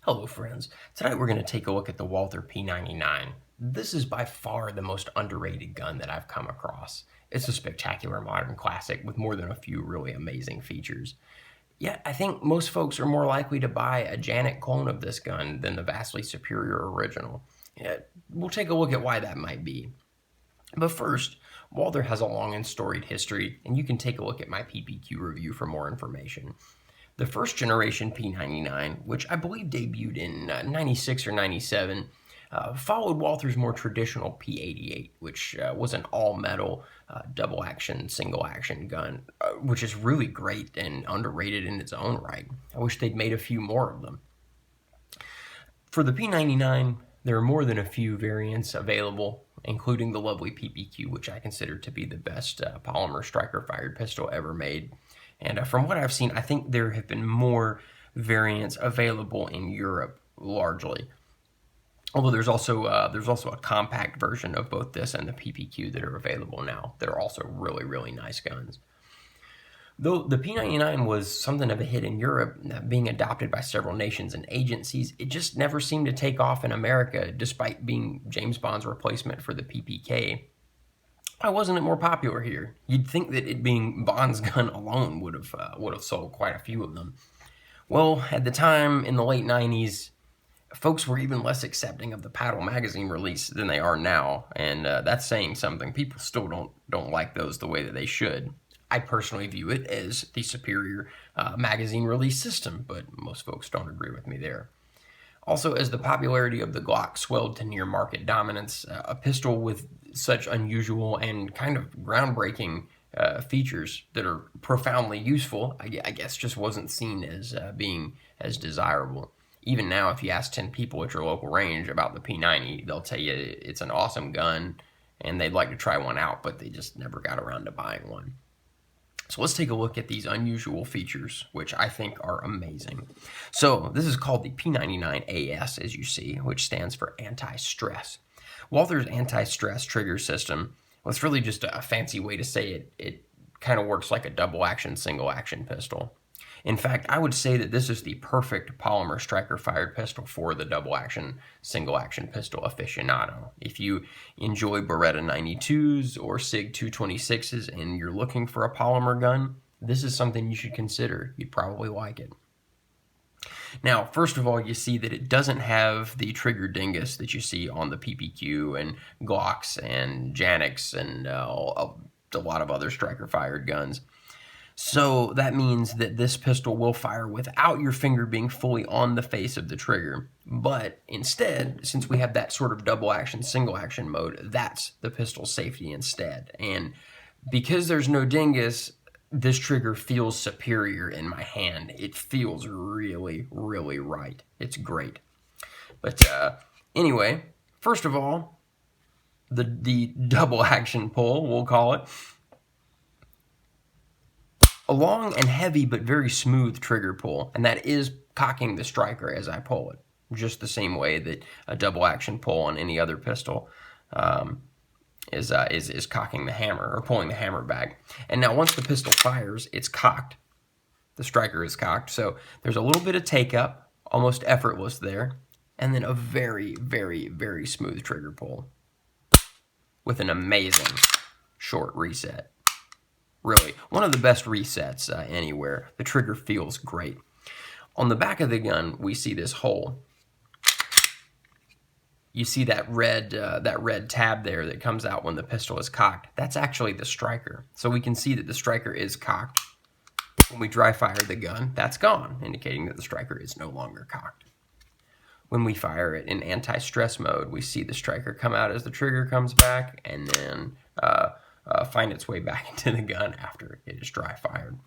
Hello friends, tonight we're going to take a look at the Walther P99. This is by far the most underrated gun that I've come across. It's a spectacular modern classic with more than a few really amazing features. Yet I think most folks are more likely to buy a Janet clone of this gun than the vastly superior original. We'll take a look at why that might be. But first, Walther has a long and storied history, and you can take a look at my PPQ review for more information. The first generation P99, which I believe debuted in 96 or 97, followed Walther's more traditional P88, which was an all-metal double-action, single-action gun, which is really great and underrated in its own right. I wish they'd made a few more of them. For the P99, there are more than a few variants available, including the lovely PPQ, which I consider to be the best polymer striker-fired pistol ever made. And from what I've seen, I think there have been more variants available in Europe, largely. Although there's also a compact version of both this and the PPQ that are available now. That are also really, really nice guns. Though the P99 was something of a hit in Europe, being adopted by several nations and agencies, it just never seemed to take off in America, despite being James Bond's replacement for the PPK. Why wasn't it more popular here? You'd think that it being Bond's gun alone would have sold quite a few of them. Well, at the time, in the late 90s, folks were even less accepting of the Paddle magazine release than they are now, and that's saying something. People still don't like those the way that they should. I personally view it as the superior magazine release system, but most folks don't agree with me there. Also, as the popularity of the Glock swelled to near market dominance, a pistol with such unusual and kind of groundbreaking features that are profoundly useful, I guess just wasn't seen as being as desirable. Even now, if you ask 10 people at your local range about the P90, they'll tell you it's an awesome gun and they'd like to try one out, but they just never got around to buying one. So let's take a look at these unusual features, which I think are amazing. So this is called the P99AS, as you see, which stands for anti-stress. Walther's anti-stress trigger system, well, it's really just a fancy way to say it. It kind of works like a double-action, single-action pistol. In fact, I would say that this is the perfect polymer striker-fired pistol for the double-action, single-action pistol aficionado. If you enjoy Beretta 92s or SIG 226s and you're looking for a polymer gun, this is something you should consider. You'd probably like it. Now, first of all, you see that it doesn't have the trigger dingus that you see on the PPQ and Glocks and Janiks and a lot of other striker-fired guns. So that means that this pistol will fire without your finger being fully on the face of the trigger. But instead, since we have that sort of double action, single action mode, that's the pistol's safety instead. And because there's no dingus, this trigger feels superior in my hand. It feels really, really right. It's great. But anyway, first of all, the double action pull, we'll call it. A long and heavy but very smooth trigger pull, and that is cocking the striker as I pull it, just the same way that a double action pull on any other pistol is cocking the hammer or pulling the hammer back. And now once the pistol fires, it's cocked. The striker is cocked, so there's a little bit of take up, almost effortless there, and then a very, very, very smooth trigger pull with an amazing short reset. Really, one of the best resets anywhere. The trigger feels great. On the back of the gun, we see this hole. You see that red tab there that comes out when the pistol is cocked. That's actually the striker. So we can see that the striker is cocked. When we dry fire the gun, that's gone, indicating that the striker is no longer cocked. When we fire it in anti-stress mode, we see the striker come out as the trigger comes back, and then find its way back into the gun after it is dry fired.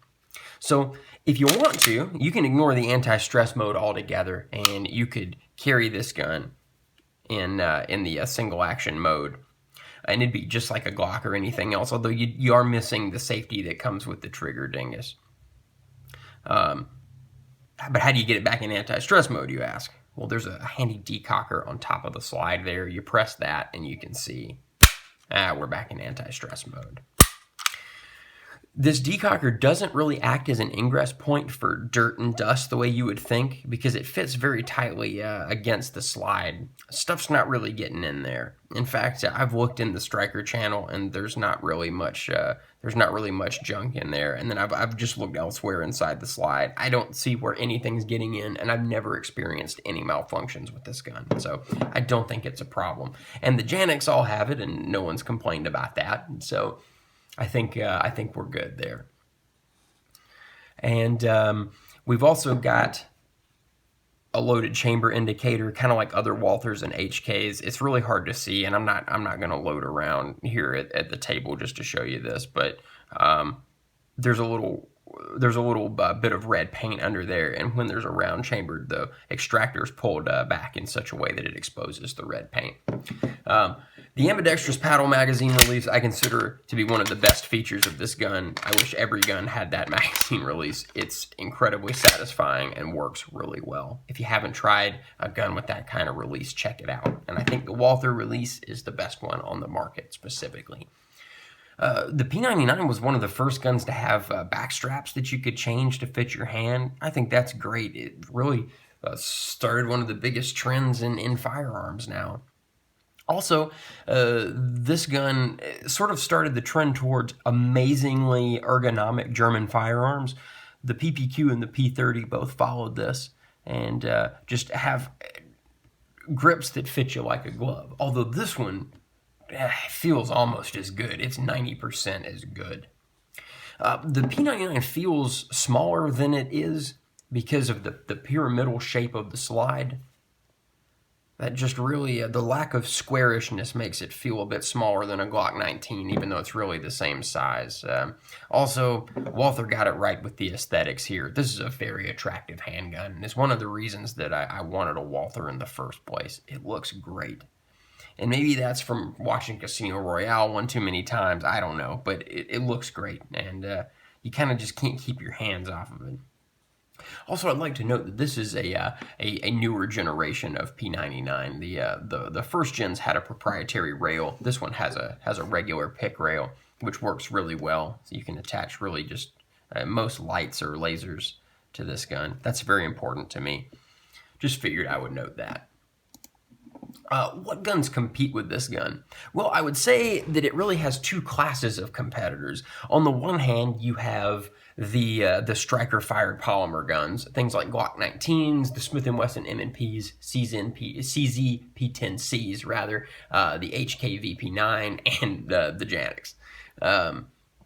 So if you want to, you can ignore the anti-stress mode altogether, and you could carry this gun in the single action mode, and it'd be just like a Glock or anything else, although you are missing the safety that comes with the trigger dingus. But how do you get it back in anti-stress mode, you ask? Well, there's a handy decocker on top of the slide there. You press that and you can see we're back in anti-stress mode. This decocker doesn't really act as an ingress point for dirt and dust the way you would think, because it fits very tightly against the slide. Stuff's not really getting in there. In fact, I've looked in the striker channel and there's not really much junk in there. And then I've just looked elsewhere inside the slide. I don't see where anything's getting in, and I've never experienced any malfunctions with this gun. So I don't think it's a problem. And the Janix all have it, and no one's complained about that. So I think we're good there. And we've also got a loaded chamber indicator, kind of like other Walthers and HKs. It's really hard to see, and I'm not going to load around here at the table just to show you this, but there's a little bit of red paint under there, and when there's a round chamber, the extractor is pulled back in such a way that it exposes the red paint. The ambidextrous paddle magazine release I consider to be one of the best features of this gun. I wish every gun had that magazine release. It's incredibly satisfying and works really well. If you haven't tried a gun with that kind of release, check it out. And I think the Walther release is the best one on the market specifically. The P99 was one of the first guns to have back straps that you could change to fit your hand. I think that's great. It really started one of the biggest trends in firearms now. Also, this gun sort of started the trend towards amazingly ergonomic German firearms. The PPQ and the P30 both followed this and just have grips that fit you like a glove. Although this one feels almost as good. It's 90% as good. The P99 feels smaller than it is because of the pyramidal shape of the slide. That just really, the lack of squarishness makes it feel a bit smaller than a Glock 19, even though it's really the same size. Also, Walther got it right with the aesthetics here. This is a very attractive handgun, and it's one of the reasons that I wanted a Walther in the first place. It looks great. And maybe that's from watching Casino Royale one too many times, I don't know, but it looks great, and you kind of just can't keep your hands off of it. Also, I'd like to note that this is a newer generation of P99. The first gens had a proprietary rail. This one has a regular pick rail, which works really well. So you can attach really just most lights or lasers to this gun. That's very important to me. Just figured I would note that. What guns compete with this gun? Well, I would say that it really has two classes of competitors. On the one hand, you have the striker-fired polymer guns, things like Glock 19s, the Smith & Wesson M&Ps, CZ P10Cs, rather, the HK VP9, and the Janix.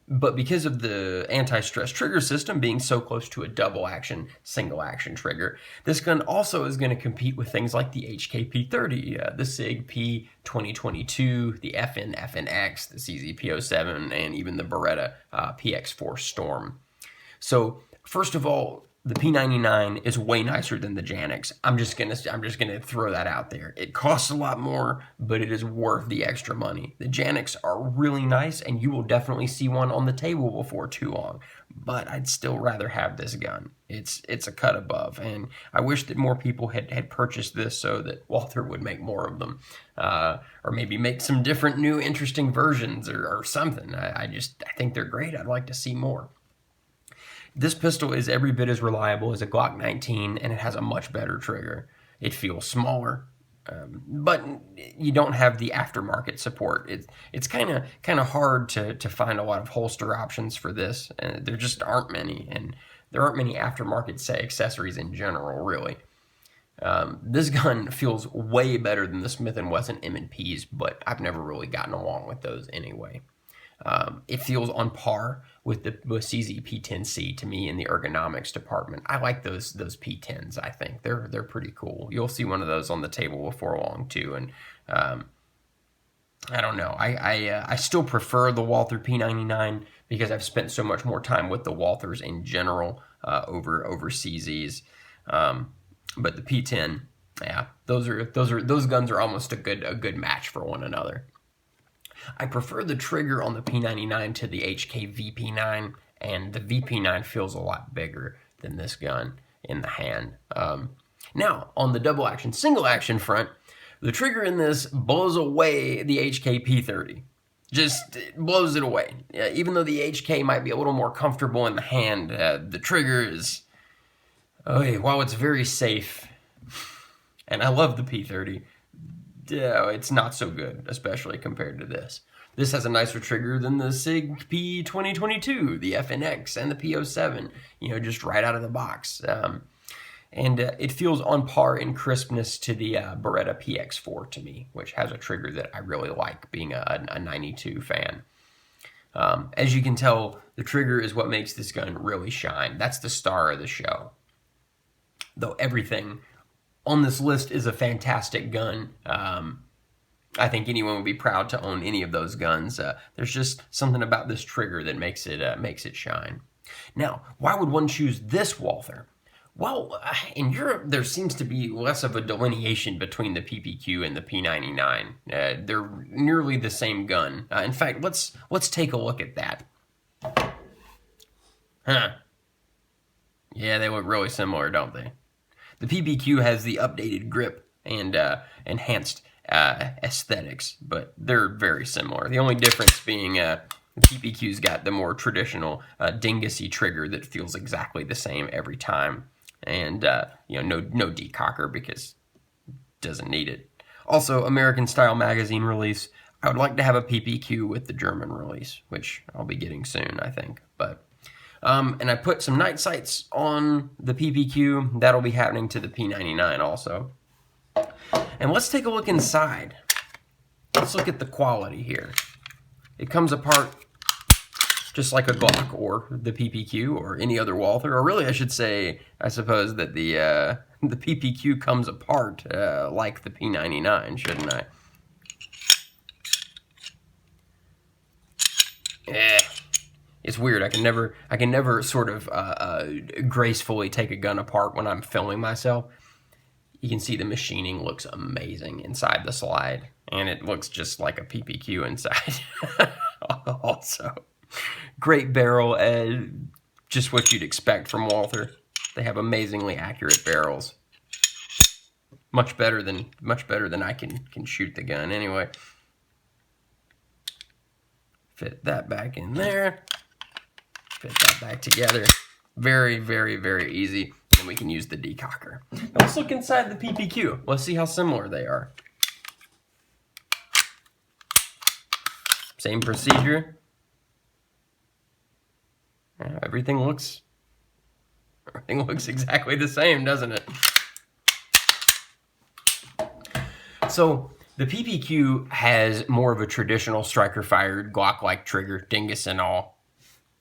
But because of the anti-stress trigger system being so close to a double-action, single-action trigger, this gun also is going to compete with things like the HK-P30, the SIG P2022, the FN-FNX, the CZ P07, and even the Beretta PX4 Storm. So, first of all, the P99 is way nicer than the Janix. I'm just gonna throw that out there. It costs a lot more, but it is worth the extra money. The Janix are really nice, and you will definitely see one on the table before too long. But I'd still rather have this gun. It's a cut above, and I wish that more people had purchased this so that Walther would make more of them, or maybe make some different, new, interesting versions or something. I think they're great. I'd like to see more. This pistol is every bit as reliable as a Glock 19, and it has a much better trigger. It feels smaller, but you don't have the aftermarket support. It's kind of hard to find a lot of holster options for this. There just aren't many, and there aren't many aftermarket accessories in general, really. This gun feels way better than the Smith & Wesson M&Ps, but I've never really gotten along with those anyway. It feels on par with the CZ P10C to me in the ergonomics department. I like those P10s. I think they're pretty cool. You'll see one of those on the table before long too. And I don't know. I still prefer the Walther P99 because I've spent so much more time with the Walthers in general over CZs. But the P10, yeah, those guns are almost a good match for one another. I prefer the trigger on the P99 to the HK VP9, and the VP9 feels a lot bigger than this gun in the hand. Now, on the double action, single action front, the trigger in this blows away the HK P30. Just blows it away. Even though the HK might be a little more comfortable in the hand, the trigger is, while it's very safe, and I love the P30, it's not so good, especially compared to this. This has a nicer trigger than the SIG P2022, the FNX, and the P07, just right out of the box. And it feels on par in crispness to the Beretta PX4 to me, which has a trigger that I really like, being a 92 fan. As you can tell, the trigger is what makes this gun really shine. That's the star of the show. Though everything on this list is a fantastic gun. I think anyone would be proud to own any of those guns. There's just something about this trigger that makes it shine. Now, why would one choose this Walther? Well, in Europe, there seems to be less of a delineation between the PPQ and the P99. They're nearly the same gun. In fact, let's take a look at that. Huh. Yeah, they look really similar, don't they? The PPQ has the updated grip and enhanced aesthetics, but they're very similar. The only difference being the PPQ's got the more traditional dingusy trigger that feels exactly the same every time. And, no decocker because it doesn't need it. Also, American Style magazine release. I would like to have a PPQ with the German release, which I'll be getting soon, I think. But, and I put some night sights on the PPQ. That'll be happening to the P99 also. And let's take a look inside. Let's look at the quality here. It comes apart just like a Glock or the PPQ or any other Walther, or really I should say, I suppose that the PPQ comes apart like the P99, shouldn't I? It's weird. I can never sort of gracefully take a gun apart when I'm filming myself. You can see the machining looks amazing inside the slide, and it looks just like a PPQ inside. Also. Great barrel, just what you'd expect from Walther. They have amazingly accurate barrels. Much better than I can shoot the gun. Anyway, fit that back in there. Fit that back together. Very, very, very easy. And then we can use the decocker. Now let's look inside the PPQ. Let's see how similar they are. Same procedure. Everything looks exactly the same, doesn't it? So the PPQ has more of a traditional striker-fired Glock-like trigger, dingus and all,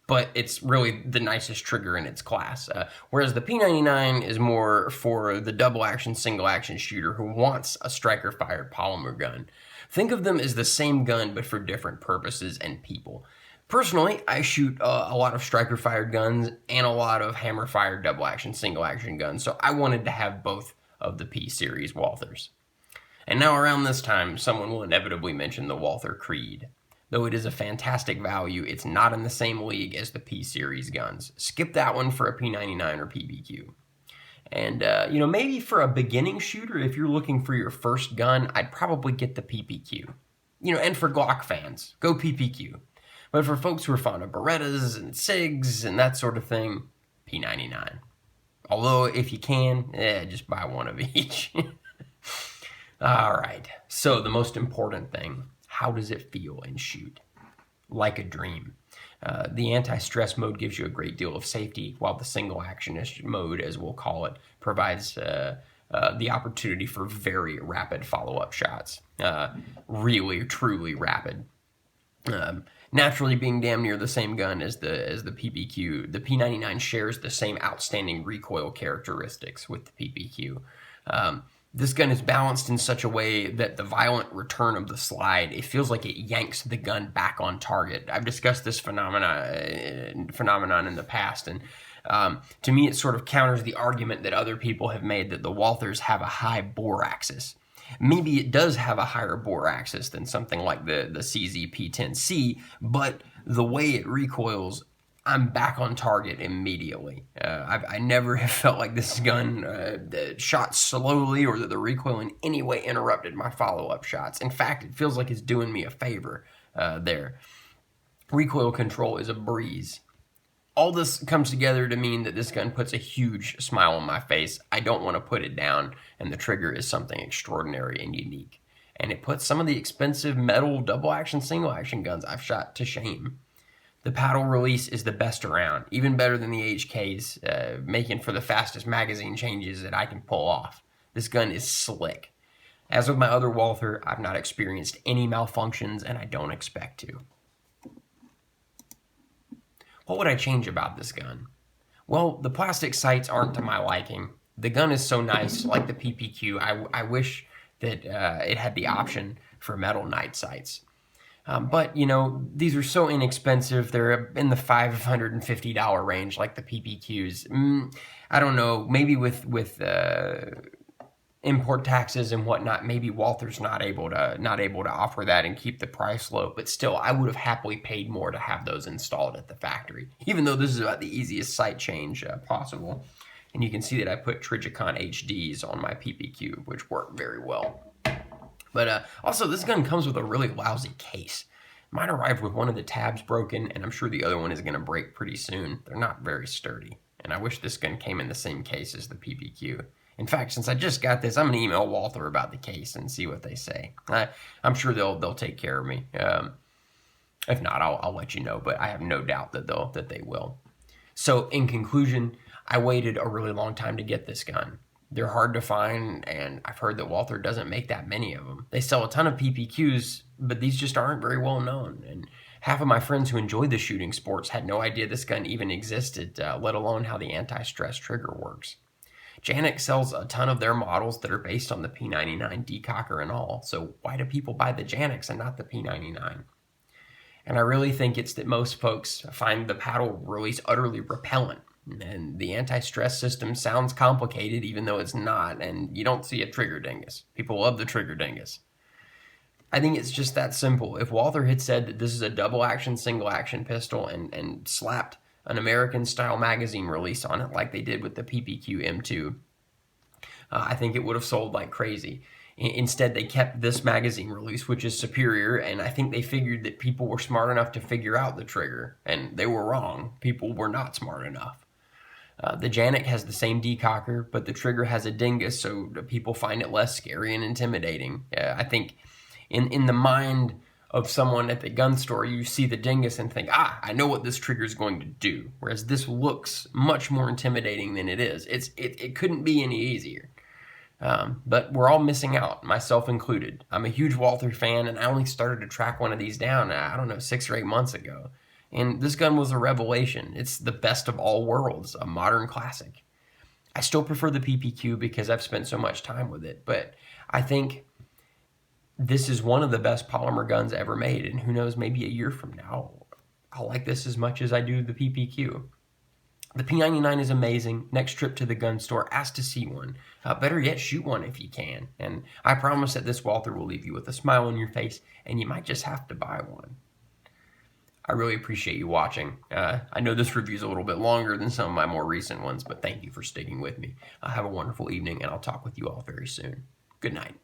but it's really the nicest trigger in its class. Whereas the P99 is more for the double-action, single-action shooter who wants a striker-fired polymer gun. Think of them as the same gun, but for different purposes and people. Personally, I shoot a lot of striker-fired guns and a lot of hammer-fired double-action, single-action guns, so I wanted to have both of the P-Series Walthers. And now around this time, someone will inevitably mention the Walther Creed. Though it is a fantastic value, it's not in the same league as the P-Series guns. Skip that one for a P99 or PPQ. And, maybe for a beginning shooter, if you're looking for your first gun, I'd probably get the PPQ. And for Glock fans, go PPQ. But for folks who are fond of Berettas and SIGs and that sort of thing, P99. Although, if you can, just buy one of each. All right, so the most important thing, how does it feel and shoot? Like a dream. The anti-stress mode gives you a great deal of safety, while the single-actionist mode, as we'll call it, provides the opportunity for very rapid follow-up shots. Really, truly rapid. Naturally, being damn near the same gun as the PPQ, the P99 shares the same outstanding recoil characteristics with the PPQ. This gun is balanced in such a way that the violent return of the slide, it feels like it yanks the gun back on target. I've discussed this phenomenon in the past, and to me it sort of counters the argument that other people have made that the Walthers have a high bore axis. Maybe it does have a higher bore axis than something like the CZ P10C, but the way it recoils, I'm back on target immediately. I never have felt like this gun shot slowly or that the recoil in any way interrupted my follow-up shots. In fact, it feels like it's doing me a favor. there. Recoil control is a breeze. All this comes together to mean that this gun puts a huge smile on my face. I don't want to put it down, and the trigger is something extraordinary and unique. And it puts some of the expensive metal double-action, single-action guns I've shot to shame. The paddle release is the best around, even better than the HK's, making for the fastest magazine changes that I can pull off. This gun is slick. As with my other Walther, I've not experienced any malfunctions, and I don't expect to. What would I change about this gun? Well, the plastic sights aren't to my liking. The gun is so nice, like the PPQ. I wish that it had the option for metal night sights. But, you know, these are so inexpensive. They're in the $550 range, like the PPQs. I don't know, maybe with import taxes and whatnot, maybe Walther's not able to offer that and keep the price low. But still, I would have happily paid more to have those installed at the factory, even though this is about the easiest sight change possible. And you can see that I put Trigicon HDs on my PPQ, which work very well. But also, this gun comes with a really lousy case. Mine arrived with one of the tabs broken, and I'm sure the other one is going to break pretty soon. They're not very sturdy, and I wish this gun came in the same case as the PPQ. In fact, since I just got this, I'm going to email Walther about the case and see what they say. I'm sure they'll take care of me. If not, I'll let you know, but I have no doubt that they will. So in conclusion, I waited a really long time to get this gun. They're hard to find, and I've heard that Walther doesn't make that many of them. They sell a ton of PPQs, but these just aren't very well known. And half of my friends who enjoy the shooting sports had no idea this gun even existed, let alone how the anti-stress trigger works. Janik sells a ton of their models that are based on the P99 decocker and all, so why do people buy the Janiks and not the P99? And I really think it's that most folks find the paddle release utterly repellent, and the anti-stress system sounds complicated even though it's not, and you don't see a trigger dingus. People love the trigger dingus. I think it's just that simple. If Walther had said that this is a double-action, single-action pistol and slapped an American-style magazine release on it like they did with the PPQ M2, I think it would have sold like crazy. Instead, they kept this magazine release, which is superior, and I think they figured that people were smart enough to figure out the trigger, and they were wrong. People were not smart enough. The Janik has the same decocker, but the trigger has a dingus, so people find it less scary and intimidating. I think in the mind of someone at the gun store, you see the dingus and think, I know what this trigger is going to do. Whereas this looks much more intimidating than it is. It couldn't be any easier. But we're all missing out, myself included. I'm a huge Walther fan, and I only started to track one of these down, 6 or 8 months ago. And this gun was a revelation. It's the best of all worlds, a modern classic. I still prefer the PPQ because I've spent so much time with it, but I think this is one of the best polymer guns ever made, and who knows, maybe a year from now, I'll like this as much as I do the PPQ. The P99 is amazing. Next trip to the gun store, ask to see one. Better yet, shoot one if you can. And I promise that this Walther will leave you with a smile on your face, and you might just have to buy one. I really appreciate you watching. I know this review is a little bit longer than some of my more recent ones, but thank you for sticking with me. Have a wonderful evening, and I'll talk with you all very soon. Good night.